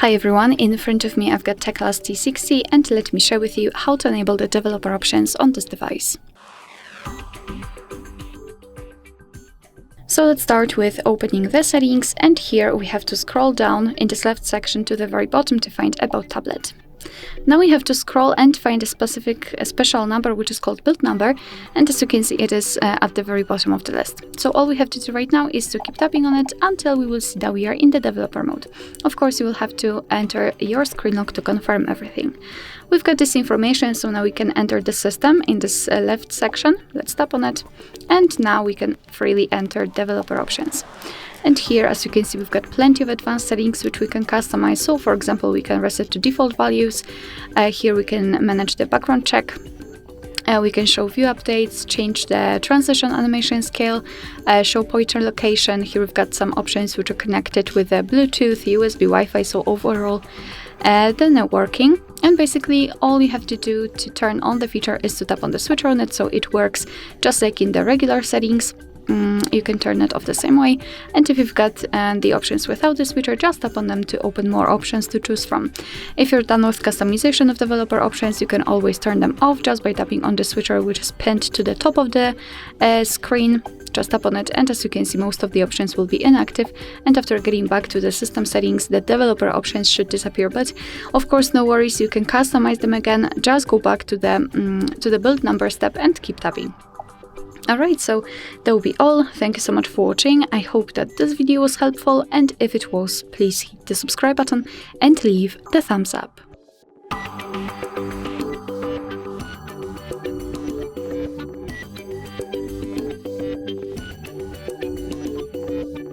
Hi everyone, in front of me I've got TECLAST T60 and let me share with you how to enable the developer options on this device. So let's start with opening the settings, and here we have to scroll down in this left section to the very bottom to find About Tablet. Now we have to scroll and find a special number which is called build number, and as you can see it is at the very bottom of the list. So all we have to do right now is to keep tapping on it until we will see that we are in the developer mode. Of course you will have to enter your screen lock to confirm everything. We've got this information, so now we can enter the system in this left section. Let's tap on it, and now we can freely enter developer options. And here, as you can see, we've got plenty of advanced settings which we can customize. So for example, we can reset to default values. Here we can manage the background check. We can show view updates, change the transition animation scale, show pointer location. Here we've got some options which are connected with the Bluetooth, USB, Wi-Fi, so overall the networking. And basically all you have to do to turn on the feature is to tap on the switcher on it, so it works just like in the regular settings. You can turn it off the same way, and if you've got the options without the switcher, just tap on them to open more options to choose from. If you're done with customization of developer options, you can always turn them off just by tapping on the switcher, which is pinned to the top of the screen. Just tap on it, and as you can see, most of the options will be inactive, and after getting back to the system settings, the developer options should disappear. But of course, no worries, you can customize them again. Just go back to the build number step and keep tapping. Alright, so that will be all. Thank you so much for watching. I hope that this video was helpful, and if it was, please hit the subscribe button and leave the thumbs up.